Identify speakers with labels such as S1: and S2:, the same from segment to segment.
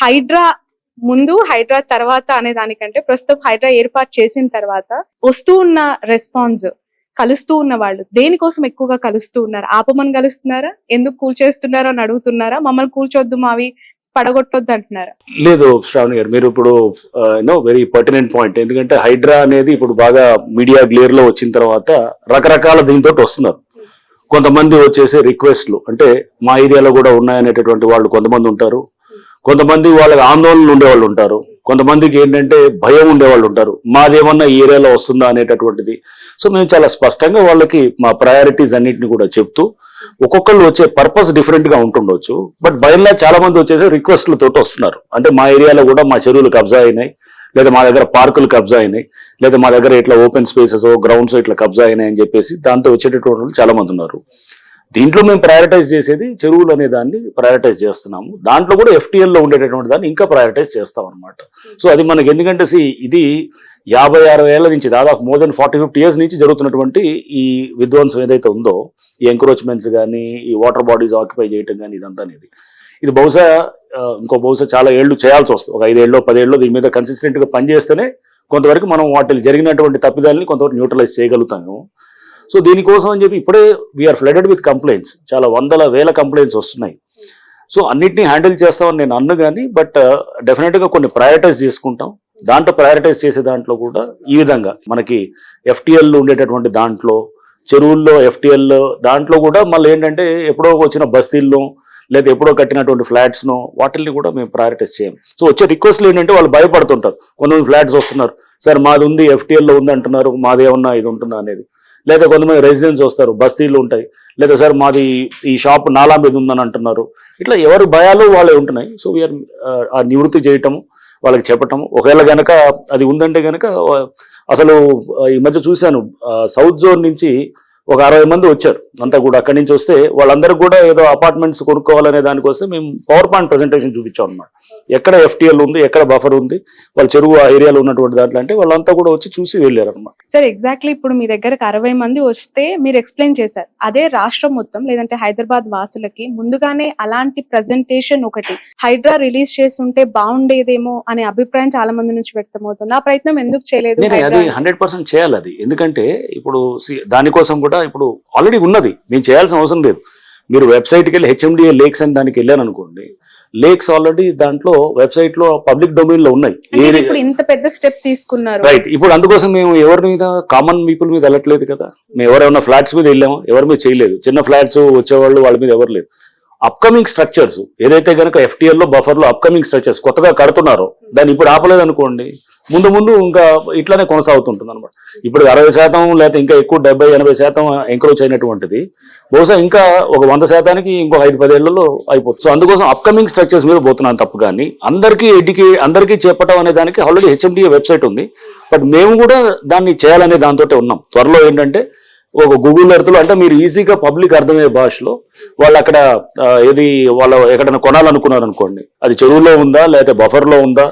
S1: హైడ్రా ముందు హైడ్రా తర్వాత అనే దానికంటే ప్రస్తుతం హైడ్రా ఏర్పాటు చేసిన తర్వాత వస్తూ ఉన్న రెస్పాన్స్, కలుస్తూ ఉన్న వాళ్ళు దేనికోసం ఎక్కువగా కలుస్తూ ఉన్నారు? ఆపమని కలుస్తున్నారా, ఎందుకు కూల్చేస్తున్నారో అని అడుగుతున్నారా, మమ్మల్ని కూల్చొద్దు మావి పడగొట్టొద్దు అంటున్నారా?
S2: లేదు శ్రావణి గారు, మీరు ఇప్పుడు వెరీ పర్టినెంట్ పాయింట్. ఎందుకంటే హైడ్రా అనేది ఇప్పుడు బాగా మీడియా గ్లేర్ లో వచ్చిన తర్వాత రకరకాల దీంతో వస్తున్నారు. కొంతమంది వచ్చేసి రిక్వెస్ట్లు, అంటే మా ఏరియాలో కూడా ఉన్నాయనేటటువంటి వాళ్ళు కొంతమంది ఉంటారు. కొంతమంది వాళ్ళకి ఆందోళనలు ఉండేవాళ్ళు ఉంటారు. కొంతమందికి ఏంటంటే భయం ఉండేవాళ్ళు ఉంటారు, మాదేమన్నా ఈ ఏరియాలో వస్తుందా అనేటటువంటిది. సో మేము చాలా స్పష్టంగా వాళ్ళకి మా ప్రయారిటీస్ అన్నింటినీ కూడా చెప్తూ, ఒక్కొక్కళ్ళు వచ్చే పర్పస్ డిఫరెంట్ గా ఉంటుండొచ్చు, బట్ బయలా చాలా మంది వచ్చేసి రిక్వెస్ట్లతో వస్తున్నారు. అంటే మా ఏరియాలో కూడా మా చెరువులు కబ్జా అయినాయి, లేదా మా దగ్గర పార్కులు కబ్జా అయినాయి, లేదా మా దగ్గర ఇట్లా ఓపెన్ స్పేసెస్ గ్రౌండ్స్ ఇట్లా కబ్జా అయినాయి అని చెప్పేసి దాంతో వచ్చేటటువంటి చాలా మంది ఉన్నారు. దీంట్లో మేము ప్రయారిటైజ్ చేసేది చెరువులు అనే దాన్ని ప్రయారిటైజ్ చేస్తున్నాము. దాంట్లో కూడా FTL లో ఉండేటటువంటి దాన్ని ఇంకా ప్రయారిటైజ్ చేస్తాం అనమాట. సో అది మనకి ఎందుకంటే ఇది 50-60 ఏళ్ల నుంచి, దాదాపు మోర్ దెన్ 40-50 years నుంచి జరుగుతున్నటువంటి ఈ విధ్వంసం ఏదైతే ఉందో, ఈ ఎంక్రోచ్మెంట్స్ కానీ, ఈ వాటర్ బాడీస్ ఆక్యుపై చేయటం కానీ, ఇదంతా అనేది ఇది బహుశా చాలా ఏళ్ళు చేయాల్సి వస్తుంది. ఒక 5 ఏళ్ళు 10 ఏళ్ళు దీని మీద కన్సిస్టెంట్ గా పనిచేస్తేనే కొంతవరకు మనం వాటిని జరిగినటువంటి తప్పిదాలని కొంతవరకు న్యూట్రలైజ్ చేయగలుగుతాము. సో దీనికోసం అని చెప్పి ఇప్పుడే వీఆర్ ఫ్లడెడ్ విత్ కంప్లైంట్స్, చాలా వందల వేల కంప్లైంట్స్ వస్తున్నాయి. సో అన్నిటినీ హ్యాండిల్ చేస్తామని నేను అన్ను కానీ, బట్ డెఫినెట్గా కొన్ని ప్రయారిటైజ్ చేసుకుంటాం. దాంట్లో ప్రయారిటైజ్ చేసే దాంట్లో కూడా ఈ విధంగా మనకి FTL ఉండేటటువంటి దాంట్లో, చెరువుల్లో FTL దాంట్లో కూడా మళ్ళీ ఏంటంటే ఎప్పుడో వచ్చిన బస్తీల్లో లేదా ఎప్పుడో కట్టినటువంటి ఫ్లాట్స్ను వాటిల్ని కూడా మేము ప్రయారిటైజ్ చేయం. సో వచ్చే రిక్వెస్ట్లు ఏంటంటే వాళ్ళు భయపడుతుంటారు, కొంతమంది ఫ్లాట్స్ వస్తున్నారు, సార్ మాది ఉంది FTL లో ఉంది అంటున్నారు, మాది ఏమన్నా ఇది ఉంటుందా అనేది. లేదా కొంతమంది రెసిడెన్స్ వస్తారు, బస్తీలు ఉంటాయి, లేదా సార్ మాది ఈ షాప్ నాలా మీద ఉందని అంటున్నారు. ఇట్లా ఎవరి భయాలు వాళ్ళే ఉంటున్నాయి. సో వీఆర్ ఆ నివృత్తి చేయటము, వాళ్ళకి చెప్పటము. ఒకవేళ గనక అది ఉందంటే గనక, అసలు ఈ మధ్య చూశాను సౌత్ జోన్ నుంచి ఒక 60 మంది వచ్చారు, అంతా కూడా అక్కడి నుంచి వస్తే వాళ్ళందరూ కూడా ఏదో అపార్ట్మెంట్స్ కొనుక్కోవాలనే దానికోసం మేము పవర్ పాయింట్ ప్రెజెంటేషన్ చూపించాం అనమాట. ఎక్కడ FTL ఉంది, ఎక్కడ బఫర్ ఉంది, వాళ్ళ చెరువు ఆ ఏరియాలో ఉన్నటువంటి దాంట్లో అంటే వాళ్ళంతా కూడా వచ్చి చూసి వెళ్ళారు అనమాట.
S1: సార్ ఎగ్జాక్ట్లీ ఇప్పుడు మీ దగ్గరకు 60 మంది వస్తే మీరు ఎక్స్ప్లెయిన్ చేశారు. అదే రాష్ట్రం మొత్తం లేదంటే హైదరాబాద్ వాసులకి ముందుగానే అలాంటి ప్రెజెంటేషన్ ఒకటి హైడ్రా రిలీజ్ చేస్తుంటే బాగుండేదేమో అనే అభిప్రాయం చాలా మంది నుంచి వ్యక్తమవుతుంది. ఆ ప్రయత్నం ఎందుకు చేయలేదు?
S2: అది 100% చేయాలి అది. ఎందుకంటే ఇప్పుడు దానికోసం కూడా ఇప్పుడు ఆల్రెడీ ఉన్నది, మేము చేయాల్సిన అవసరం లేదు. మీరు వెబ్సైట్కి వెళ్ళి HMDA లేక్స్ అని దానికి వెళ్ళాను అనుకోండి, లేక్స్ ఆల్రెడీ దాంట్లో వెబ్సైట్ లో పబ్లిక్ డొమైన్ లో ఉన్నాయి.
S1: ఇంత పెద్ద స్టెప్ తీసుకున్నారు,
S2: రైట్. ఇప్పుడు అందుకోసం మేము ఎవరి మీద, కామన్ పీపుల్ మీద వెళ్ళట్లేదు కదా. మేము ఎవరైనా ఫ్లాట్స్ మీద వెళ్ళాము, ఎవరి మీద చేయలేదు. చిన్న ఫ్లాట్స్ వచ్చేవాళ్ళు వాళ్ళ మీద ఎవరు లేదు. అప్కమింగ్ స్ట్రక్చర్స్ ఏదైతే కనుక FTL లో బఫర్ లో అప్కమింగ్ స్ట్రక్చర్స్ కొత్తగా కడుతున్నారో దాన్ని ఇప్పుడు ఆపలేదు అనుకోండి, ముందు ముందు ఇంకా ఇట్లానే కొనసాగుతుంటుంది అనమాట. ఇప్పుడు 60% లేకపోతే ఇంకా ఎక్కువ 70-80% ఎంక్రోచ్ అయినటువంటిది బహుశా ఇంకా ఒక 100%కి ఇంకో 5-10 ఏళ్లలో అయిపోతుంది. సో అందుకోసం అప్కమింగ్ స్ట్రక్చర్స్ మీద పోతున్నాను తప్పు. కానీ అందరికీ చెప్పటం అనే దానికి ఆల్రెడీ HMDA వెబ్సైట్ ఉంది, బట్ మేము కూడా దాన్ని చేయాలనే దాంతో ఉన్నాం. త్వరలో ఏంటంటే ఒక గూగుల్ ఎర్త్ లో, అంటే మీరు ఈజీగా పబ్లిక్ అర్థమయ్యే భాషలో వాళ్ళు అక్కడ వాళ్ళు ఎక్కడైనా కొనాలనుకున్నారు అనుకోండి, అది చెరువులో ఉందా లేకపోతే బఫర్ లో ఉందా,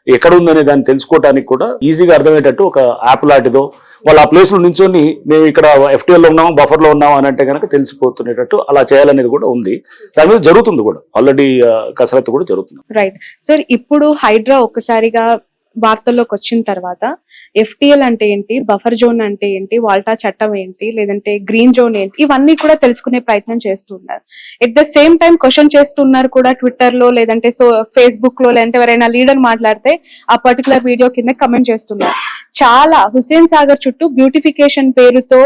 S2: ఎక్కడ ఉందనే దాన్ని తెలుసుకోవడానికి కూడా ఈజీగా అర్థమయ్యేటట్టు ఒక యాప్ లాంటిదో, వాళ్ళు ఆ ప్లేస్ లో నించొని మేము ఇక్కడ FTL లో ఉన్నాము, బఫర్ లో ఉన్నాము అని అంటే కనుక తెలిసిపోతున్నట్టు అలా చేయాలనేది కూడా ఉంది. దాని మీద జరుగుతుంది కూడా, ఆల్రెడీ కసరత్తు కూడా జరుగుతుంది.
S1: రైట్ సార్, ఇప్పుడు హైడ్రా ఒక్కసారిగా వార్తల్లోకి వచ్చిన తర్వాత FTL అంటే ఏంటి, బఫర్ జోన్ అంటే ఏంటి, వాల్టా చట్టం ఏంటి, లేదంటే గ్రీన్ జోన్ ఏంటి, ఇవన్నీ కూడా తెలుసుకునే ప్రయత్నం చేస్తున్నారు. At the same time question చేస్తున్నారు కూడా ట్విట్టర్ లో, లేదంటే ఫేస్బుక్ లో, లేదంటే ఎవరైనా లీడర్ మాట్లాడితే ఆ పర్టికులర్ వీడియో కింద కమెంట్ చేస్తున్నారు. చాలా హుస్సేన్ సాగర్ చుట్టూ బ్యూటిఫికేషన్ పేరుతో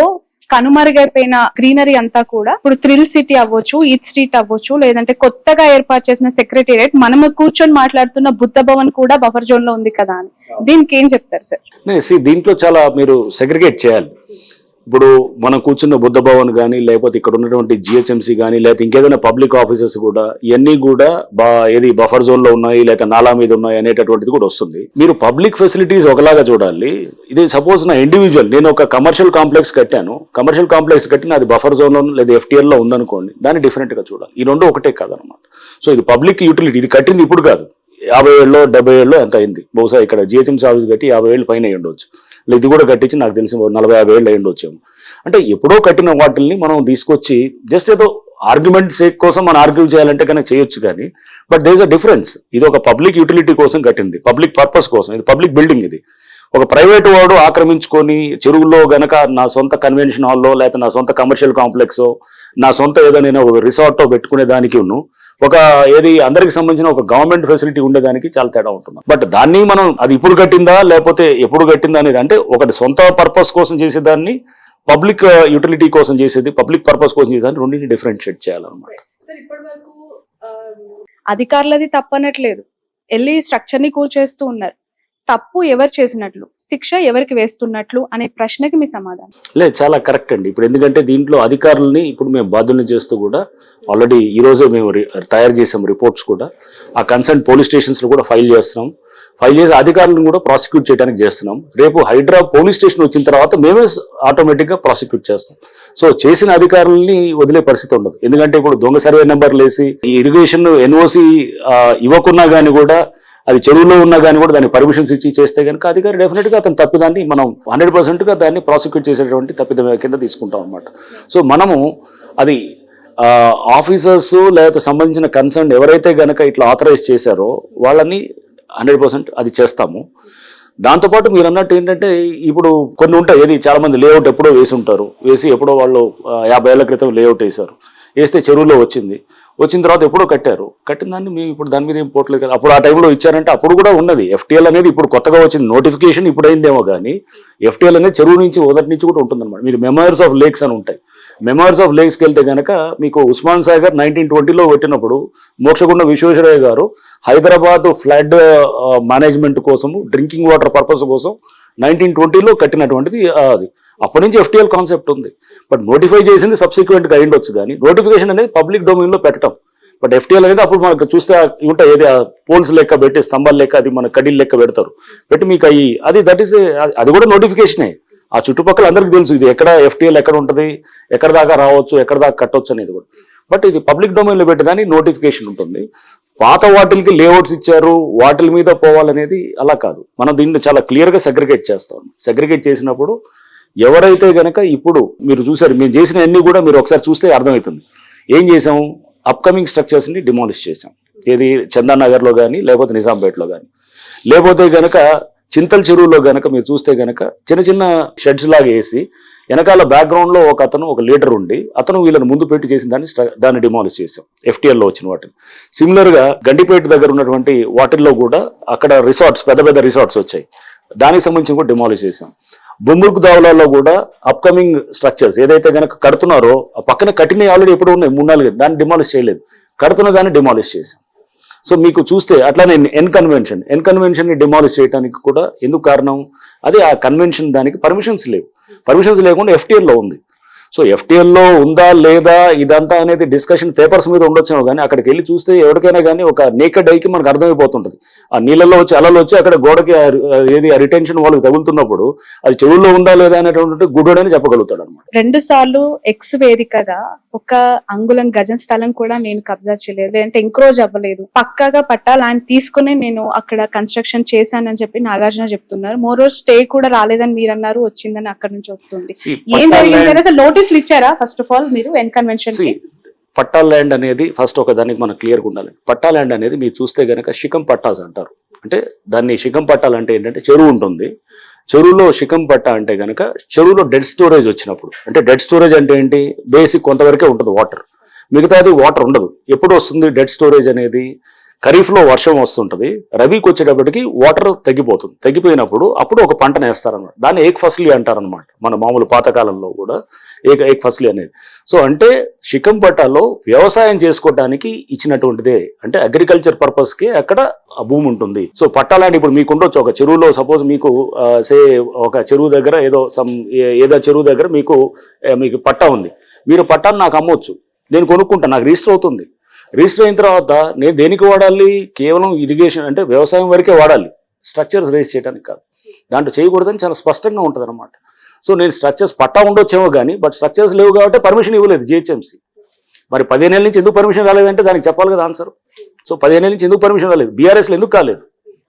S1: కనుమరుగైపోయిన గ్రీనరీ అంతా కూడా ఇప్పుడు థ్రిల్ సిటీ అవ్వచ్చు, ఈత్ స్ట్రీట్ అవ్వచ్చు, లేదంటే కొత్తగా ఏర్పాటు చేసిన సెక్రటేరియట్, మనము కూర్చొని మాట్లాడుతున్న బుద్ధ భవన్ కూడా బఫర్ జోన్ లో ఉంది కదా అని, దీనికి ఏం చెప్తారు సార్?
S2: దీంట్లో చాలా మీరు సెగ్రిగేట్ చేయాలి. ఇప్పుడు మనం కూర్చున్న బుద్ధ భవన్ కానీ, లేకపోతే ఇక్కడ ఉన్నటువంటి GHMC కానీ, లేకపోతే ఇంకేదైనా పబ్లిక్ ఆఫీసెస్ కూడా ఇవన్నీ కూడా ఏది బఫర్ జోన్ లో ఉన్నాయి లేకపోతే నాలా మీద ఉన్నాయి అనేటటువంటిది కూడా వస్తుంది. మీరు పబ్లిక్ ఫెసిలిటీస్ ఒకలాగా చూడాలి. ఇది సపోజ్ నా ఇండివిజువల్, నేను ఒక కమర్షియల్ కాంప్లెక్స్ కట్టాను, కమర్షియల్ కాంప్లెక్స్ కట్టిన అది బఫర్ జోన్ లో లేదా FTL లో ఉందనుకోండి, దాన్ని డిఫరెంట్ గా చూడాలి. ఈ రెండు ఒకటే కాదనమాట. సో ఇది పబ్లిక్ యూటిలిటీ, ఇది కట్టింది ఇప్పుడు కాదు, 50 ఏళ్ళు 70 ఏళ్ళు ఎంత అయింది. బహుశా ఇక్కడ GHMC ఆఫీస్ కట్టి 50 ఏళ్ళు పైన ఉండొచ్చు, ఇది కూడా కట్టించి నాకు తెలిసి 40-50 ఏళ్ళు అయ్యి ఉండొచ్చాము. అంటే ఎప్పుడో కట్టిన వాటిల్ని మనం తీసుకొచ్చి జస్ట్ ఏదో ఆర్గ్యుమెంట్ సేక్ కోసం మనం ఆర్గ్యూ చేయాలంటే కనుక చేయొచ్చు కానీ but there is a difference. ఇది ఒక పబ్లిక్ యూటిలిటీ కోసం కట్టింది, పబ్లిక్ పర్పస్ కోసం, ఇది పబ్లిక్ బిల్డింగ్. ఇది ఒక ప్రైవేట్ వాడు ఆక్రమించుకొని చెరువుల్లో గనక నా సొంత కన్వెన్షన్ హాల్లో లేకపోతే నా సొంత కమర్షియల్ కాంప్లెక్స్, నా సొంత ఏదో నేను ఒక రిసార్ట్ పెట్టుకునే దానికి ఒక ఏది అందరికి సంబంధించిన ఒక గవర్నమెంట్ ఫెసిలిటీ ఉండేదానికి చాలా తేడా ఉంటుంది. బట్ దాన్ని మనం అది ఇప్పుడు కట్టిందా లేకపోతే ఎప్పుడు కట్టిందా అనేది, అంటే ఒకటి సొంత పర్పస్ కోసం చేసేదాన్ని, పబ్లిక్ యూటిలిటీ కోసం చేసేది, పబ్లిక్ పర్పస్ కోసం చేసేదాన్ని రెండింటిని డిఫరెన్షియేట్ చేయాలన్నమాట.
S1: అధికారులది తప్పనట్లేదు, వెళ్ళి స్ట్రక్చర్ ని కూల్చేస్తూ ఉన్నారు. తప్పు ఎవరు చేసినట్లు, శిక్ష ఎవరికి వేస్తున్నట్లు అనే ప్రశ్నకి మీ సమాధానం?
S2: లేదు, చాలా కరెక్ట్ అండి. ఇప్పుడు ఎందుకంటే దీంట్లో అధికారులని ఇప్పుడు మేము బాధ్యులను చేస్తూ కూడా ఆల్రెడీ ఈ రోజే మేము తయారు చేసాం రిపోర్ట్స్ కూడా. ఆ కన్సర్న్ పోలీస్ స్టేషన్స్ లో కూడా ఫైల్ చేస్తున్నాం. ఫైల్ చేసి అధికారులను కూడా ప్రాసిక్యూట్ చేయడానికి చేస్తున్నాం. రేపు హైడ్రా పోలీస్ స్టేషన్ వచ్చిన తర్వాత మేమే ఆటోమేటిక్ గా ప్రాసిక్యూట్ చేస్తాం. సో చేసిన అధికారులని వదిలే పరిస్థితి ఉండదు. ఎందుకంటే ఇప్పుడు దొంగ సర్వే నెంబర్లు వేసి ఈ ఇరిగేషన్ ఎన్ఓసి ఇవ్వకున్నా కానీ కూడా, అది చెరువులో ఉన్నా కానీ కూడా దానికి పర్మిషన్స్ ఇచ్చి చేస్తే కనుక అధికారి డెఫినెట్ గా అతను తప్పిదాన్ని మనం 100% గా దాన్ని ప్రాసిక్యూట్ చేసేటువంటి తప్పిదం కింద తీసుకుంటాం అనమాట. సో మనము అది ఆఫీసర్స్ లేకపోతే సంబంధించిన కన్సర్న్ ఎవరైతే గనక ఇట్లా ఆథరైజ్ చేశారో వాళ్ళని 100% అది చేస్తాము. దాంతోపాటు మీరు అన్నట్టు ఏంటంటే ఇప్పుడు కొన్ని ఉంటాయి, ఏది చాలా మంది లేఅవుట్ ఎప్పుడో వేసి ఉంటారు, వేసి ఎప్పుడో వాళ్ళు 50 ఏళ్ల క్రితం లేఅవుట్ వేశారు, వేస్తే చెరువులో వచ్చిన తర్వాత ఎప్పుడో కట్టిన దాన్ని మేము ఇప్పుడు దాని మీద ఏం పోవట్లేదు కదా. అప్పుడు ఆ టైంలో ఇచ్చారంటే అప్పుడు కూడా ఉన్నది. ఎఫ్టీఎల్ అనేది ఇప్పుడు కొత్తగా వచ్చింది, నోటిఫికేషన్ ఇప్పుడు అయిందేమో కానీ ఎఫ్టీఎల్ అనేది చెరువు నుంచి మొదటి నుంచి కూడా ఉంటుందన్నమాట. మీరు మెమోరీస్ ఆఫ్ లేక్స్ అని ఉంటాయి. మెమోరీస్ ఆఫ్ లేక్స్కి వెళ్తే కనుక మీకు ఉస్మాన్ సాగర్ 1920లో పెట్టినప్పుడు మోక్షగుండ విశ్వేశ్వరయ్య గారు హైదరాబాద్ ఫ్లడ్ మేనేజ్మెంట్ కోసము, డ్రింకింగ్ వాటర్ పర్పస్ కోసం 1920లో కట్టినటువంటిది అది. అప్పటి నుంచి ఎఫ్టీఎల్ కాన్సెప్ట్ ఉంది. బట్ నోటిఫై చేసింది సబ్సిక్వెంట్గా అయ్యుండొచ్చు కానీ నోటిఫికేషన్ అనేది పబ్లిక్ డొమైన్లో పెట్టడం. బట్ ఎఫ్టీఎల్ అనేది అప్పుడు మనకు చూస్తే ఉంటాయి, ఏది పోల్స్ లెక్క పెట్టి స్తంభాలు లెక్క, అది మన కడీలు లెక్క పెడతారు, పెట్టి మీకు అది దట్ ఈస్ అది కూడా నోటిఫికేషనే. ఆ చుట్టుపక్కల అందరికీ తెలుసు ఇది ఎక్కడ ఎఫ్టీఎల్ ఎక్కడ ఉంటుంది, ఎక్కడ దాకా రావచ్చు, ఎక్కడ దాకా కట్టవచ్చు అనేది కూడా. బట్ ఇది పబ్లిక్ డొమైన్లో పెట్టేదాన్ని నోటిఫికేషన్ ఉంటుంది. పాత వాటిల్కి లేఅవుట్స్ ఇచ్చారు, వాటిల మీద పోవాలనేది అలా కాదు. మనం దీన్ని చాలా క్లియర్గా సెగ్రిగేట్ చేస్తాం. సెగ్రిగేట్ చేసినప్పుడు ఎవరైతే గనక ఇప్పుడు మీరు చూసారు, మేము చేసిన అన్ని కూడా మీరు ఒకసారి చూస్తే అర్థమవుతుంది. ఏం చేసాం, అప్కమింగ్ స్ట్రక్చర్స్ని డిమాలిష్ చేసాం. ఏది చందానగర్లో కానీ లేకపోతే నిజాంపేటలో కానీ, లేకపోతే గనక చింతల చెరువులో గనక మీరు చూస్తే గనక చిన్న చిన్న షెడ్స్ లాగా వేసి వెనకాల బ్యాక్గ్రౌండ్లో ఒక లీడర్ ఉండి అతను వీళ్ళని ముందు పెట్టి చేసిన దాన్ని డిమాలిష్ చేసాం ఎఫ్టీఎల్లో వచ్చిన వాటిని. సిమిలర్గా గండిపేట దగ్గర ఉన్నటువంటి వాటిల్లో కూడా అక్కడ రిసార్ట్స్, పెద్ద పెద్ద రిసార్ట్స్ వచ్చాయి, దానికి సంబంధించి కూడా డిమాలిష్ చేసాం. బొమ్మూరుకు దావులలో కూడా అప్కమింగ్ స్ట్రక్చర్స్ ఏదైతే కనుక కడుతున్నారో ఆ పక్కన కట్టినవి ఆల్రెడీ ఎప్పుడు ఉన్నాయి 3-4, దాన్ని డిమాలిష్ చేయలేదు, కడుతున్న దాన్ని డిమాలిష్ చేసాం. సో మీకు చూస్తే అట్లానే ఎన్ కన్వెన్షన్ ని డిమాలిష్ చేయడానికి కూడా ఎందుకు కారణం, అది ఆ కన్వెన్షన్ దానికి పర్మిషన్స్ లేకుండా ఎఫ్టీఎల్లో ఉంది. సో ఎఫ్టీఎల్లో ఉందా లేదా ఇదంతా అనేది డిస్కషన్ పేపర్స్ మీద ఉండొచ్చేమో కానీ అక్కడికి వెళ్ళి చూస్తే ఎవరికైనా కానీ ఒక నేకెడ్ ఐకి మనకు అర్థమైపోతుంటుంది. ఆ నీళ్ళల్లో వచ్చి అలలు వచ్చి అక్కడ గోడకి ఏది రిటెన్షన్ వాళ్ళకి తగులుతున్నప్పుడు అది చెవుల్లో ఉందా లేదా అనేటువంటి గుడ్డని చెప్పగలుగుతాడు అనమాట.
S1: 2 సార్లు ఎక్స్ వేదికగా ఒక అంగుళం గజం స్థలం కూడా నేను కబ్జా చేయలేదు, లేదంటే ఎంక్రోజ్ అవ్వలేదు, పక్కాగా పట్టాలని తీసుకుని నేను అక్కడ కన్స్ట్రక్షన్ చేశానని చెప్పి నాగార్జున చెప్తున్నారు. మోరో స్టే కూడా రాలేదని మీరు అన్నారు, వచ్చిందని అక్కడ నుంచి వస్తుంది. ఏం జరిగింది అసలు? నోటీసులు ఇచ్చారా ఫస్ట్ ఆఫ్ ఆల్ మీరు ఎన్ కన్వెన్షన్?
S2: పట్టా ల్యాండ్ అనేది ఫస్ట్ ఒక దానికి మనకు క్లియర్గా ఉండాలి. పట్టా ల్యాండ్ అనేది మీరు చూస్తే కనుక శిఖం పట్టాస్ అంటారు. అంటే దాన్ని శిఖం పట్టాలు అంటే ఏంటంటే చెరువు ఉంటుంది, చెరువులో శిఖం పట్టా అంటే కనుక చెరువులో డెడ్ స్టోరేజ్ వచ్చినప్పుడు, అంటే డెడ్ స్టోరేజ్ అంటే ఏంటి, బేసిక్ కొంతవరకే ఉంటుంది వాటర్, మిగతాది వాటర్ ఉండదు. ఎప్పుడు వస్తుంది డెడ్ స్టోరేజ్ అనేది, ఖరీఫ్లో వర్షం వస్తుంటుంది, రబీకి వచ్చేటప్పటికి వాటర్ తగ్గిపోయినప్పుడు అప్పుడు ఒక పంటను వేస్తారనమాట. దాన్ని ఏక్ ఫసలి అంటారనమాట మన మామూలు పాతకాలంలో కూడా ఏక్ ఫసలి అనేది. సో అంటే శిఖం పట్టాలో వ్యవసాయం చేసుకోవడానికి ఇచ్చినటువంటిదే, అంటే అగ్రికల్చర్ పర్పస్కి అక్కడ ఆ భూమి ఉంటుంది. సో పట్టాలని ఇప్పుడు మీకు ఉండొచ్చు, ఒక చెరువులో సపోజ్ మీకు ఒక చెరువు దగ్గర ఏదో చెరువు దగ్గర మీకు పట్టా ఉంది, మీరు పట్టాన్ని నాకు అమ్మొచ్చు, నేను కొనుక్కుంటా, నాకు రిజిస్టర్ అవుతుంది. రిజిస్టర్ అయిన తర్వాత నేను దేనికి వాడాలి, కేవలం ఇరిగేషన్ అంటే వ్యవసాయం వరకే వాడాలి, స్ట్రక్చర్స్ రేస్ చేయడానికి కాదు. దాంట్లో చేయకూడదని చాలా స్పష్టంగా ఉంటుంది అనమాట. సో నేను స్ట్రక్చర్స్ పట్టా ఉండొచ్చేమో కానీ బట్ స్ట్రక్చర్స్ లేవు కాబట్టి పర్మిషన్ ఇవ్వలేదు జిహెచ్ఎంసీ. మరి 15 ఏళ్ళ నుంచి ఎందుకు పర్మిషన్ రాలేదంటే దానికి చెప్పాలి కదా ఆన్సర్. సో 15 ఏళ్ళ నుంచి ఎందుకు పర్మిషన్ రాలేదు, బీఆర్ఎస్లో ఎందుకు కాలేదు,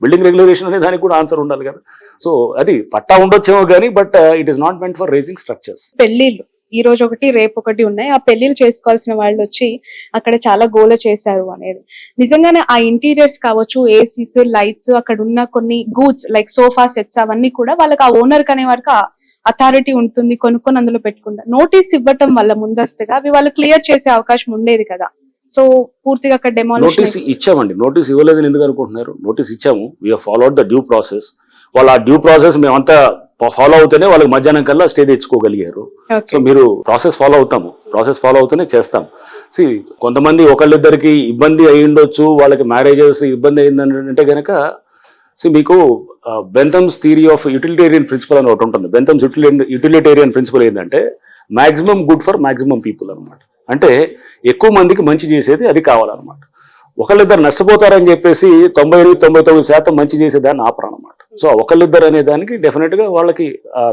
S2: బిల్డింగ్ రెగ్యులేషన్ అనే దానికి కూడా ఆన్సర్ ఉండాలి కదా. సో అది పట్టా ఉండొచ్చేమో కానీ but it is not meant for raising structures.
S1: పెళ్లిళ్ళు ఈ రోజు ఒకటి రేపు ఒకటి ఉన్నాయి. ఆ పెళ్లిళ్ళు చేసుకోవాల్సిన వాళ్ళు వచ్చి అక్కడ చాలా గోల చేశారు అనేది. నిజంగానే ఆ ఇంటీరియర్స్ కావచ్చు, ఏసీస్, లైట్స్, అక్కడ ఉన్న కొన్ని గూడ్స్ లైక్ సోఫా సెట్స్ అవన్నీ కూడా వాళ్ళకి ఆ ఓనర్ అనే వారికి అథారిటీ ఉంటుంది, కొనుక్కొని అందులో పెట్టుకుంటారు. నోటీస్ ఇవ్వటం వల్ల ముందస్తుగా అవి వాళ్ళు క్లియర్ చేసే అవకాశం ఉండేది కదా. సో పూర్తిగా అక్కడ
S2: నోటీస్
S1: డెమాలిషన్
S2: ఇచ్చామండి. నోటీస్ ఇవ్వలేదని ఎందుకు అనుకుంటున్నారు? నోటీస్ ఇచ్చాము. We followed the due process. వాళ్ళు ఆ డ్యూ ప్రాసెస్ మేమంతా ఫాలో అవుతూనే వాళ్ళకి మధ్యాహ్నం కల్లా స్టే తెచ్చుకోగలిగారు. సో మీరు ప్రాసెస్ ఫాలో అవుతాము, ప్రాసెస్ ఫాలో అవుతూనే చేస్తాం. సి కొంతమంది ఒకళ్ళిద్దరికి ఇబ్బంది అయి ఉండొచ్చు, వాళ్ళకి మ్యారేజెస్ ఇబ్బంది అయిందంటే కనుక మీకు బెంథమ్స్ థియరీ ఆఫ్ యూటిలిటేరియన్ ప్రిన్సిపల్ అని ఒకటి ఉంటుంది. బెంథమ్స్ యూటిలిటేరియన్ ప్రిన్సిపల్ ఏంటంటే maximum good for maximum people అనమాట. అంటే ఎక్కువ మందికి మంచి చేసేది అది కావాలన్నమాట. ఒకళ్ళిద్దరు నష్టపోతారని చెప్పేసి 99% మంచి చేసేదాన్ని ఆపరన్నమాట. సో ఒకళ్ళిద్దరు అనే దానికి డెఫినెట్ గా వాళ్ళకి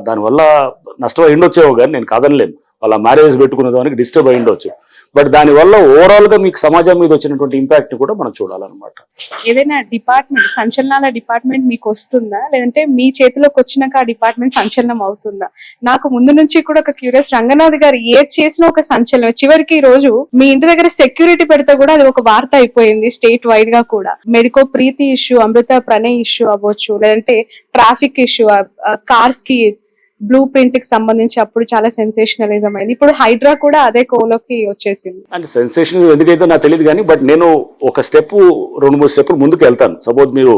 S2: దానివల్ల నష్టం అయి ఉండొచ్చేవో కానీ నేను కాదనలేను. వాళ్ళ మ్యారేజ్ పెట్టుకునే దానికి డిస్టర్బ్ అయి ఉండొచ్చు. బట్ దానివల్ల ఓవరాల్ గా మీకు సమాజం మీద వచ్చినటువంటి ఇంపాక్ట్ కూడా మనం చూడాలన్నమాట.
S1: ఏదైనా డిపార్ట్మెంట్ సంచలనాల డిపార్ట్మెంట్ మీకు వస్తుందా, లేదంటే మీ చేతిలోకి వచ్చినాక ఆ డిపార్ట్మెంట్ సంచలనం అవుతుందా? నాకు ముందు నుంచి కూడా ఒక క్యూరియస్. రంగనాథ్ గారు ఏది చేసినా ఒక సంచలనం. చివరికి ఈ రోజు మీ ఇంటి దగ్గర సెక్యూరిటీ పెడితే కూడా అది ఒక వార్త అయిపోయింది స్టేట్ వైడ్ గా కూడా. మెడికో ప్రీతి ఇష్యూ, అమృత ప్రణయ్ ఇష్యూ అవ్వచ్చు, లేదంటే ట్రాఫిక్ ఇష్యూ, కార్స్ కి బ్లూ ప్రింట్ కి సంబంధించి అప్పుడు చాలా సెన్సేషనలిజం అయింది. ఇప్పుడు హైడ్రా కూడా అదే కోలోకి వచ్చేసింది.
S2: అంటే సెన్సేషన్ ఎందుకైతే నాకు తెలియదు కానీ, బట్ నేను ఒక స్టెప్ 2-3 స్టెప్పులు ముందుకు వెళ్తాను. సపోజ్ మీరు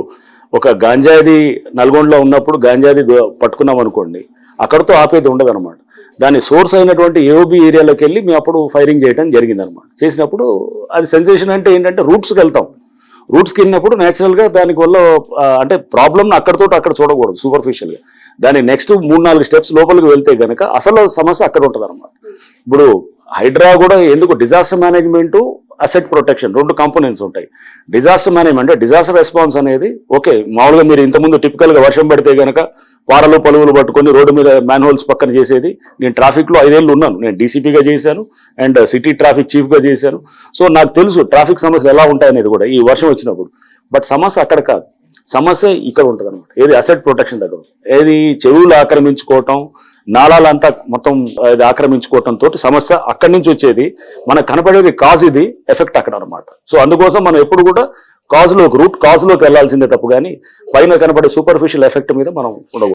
S2: ఒక గాంజాది నల్గొండలో ఉన్నప్పుడు గాంజాది పట్టుకున్నాం అనుకోండి, అక్కడతో ఆపేది ఉండదు అనమాట. దాని సోర్స్ అయినటువంటి ఏఓబి ఏరియాలోకి వెళ్ళి మేము అప్పుడు ఫైరింగ్ చేయడం జరిగింది అనమాట. చేసినప్పుడు అది సెన్సేషన్ అంటే ఏంటంటే రూట్స్కి వెళ్తాం. రూట్స్కి వెళ్ళినప్పుడు న్యాచురల్గా దానికి వల్ల అంటే ప్రాబ్లమ్ అక్కడ చూడకూడదు సూపర్ఫిషియల్గా. దాని నెక్స్ట్ 3-4 స్టెప్స్ లోపలికి వెళ్తే కనుక అసలు సమస్య అక్కడ ఉంటుంది అనమాట. ఇప్పుడు హైడ్రా కూడా ఎందుకు disaster management, asset protection 2 components ఉంటాయి. డిజాస్టర్ మేనేజ్మెంట్, డిజాస్టర్ రెస్పాన్స్ అనేది ఓకే. మామూలుగా మీరు ఇంతకుముందు టిపికల్గా వర్షం పడితే కనుక పారలు పలువులు పట్టుకొని రోడ్డు మీద మ్యాన్ హోల్స్ పక్కన చేసేది. నేను ట్రాఫిక్లో 5 ఏళ్ళు ఉన్నాను. నేను డీసీపీగా చేశాను అండ్ సిటీ ట్రాఫిక్ చీఫ్గా చేశాను. సో నాకు తెలుసు ట్రాఫిక్ సమస్యలు ఎలా ఉంటాయనేది కూడా ఈ వర్షం వచ్చినప్పుడు. బట్ సమస్య అక్కడ కాదు, సమస్య ఇక్కడ ఉంటుంది అనమాట. ఏది అసెట్ ప్రొటెక్షన్ దగ్గర, ఏది చెరువులు ఆక్రమించుకోవటం, నాళాలంతా మొత్తం ఆక్రమించుకోవటం తోటి సమస్య అక్కడి నుంచి వచ్చేది. మనకు కనపడేది కాజ్, ఇది ఎఫెక్ట్ అక్కడ అనమాట. సో అందుకోసం మనం ఎప్పుడు కూడా రూట్ కాజ్లోకి వెళ్లాల్సిందే తప్పు కానీ పైన కనపడే సూపర్ఫిషియల్ ఎఫెక్ట్ మీద మనం ఉండకూడదు.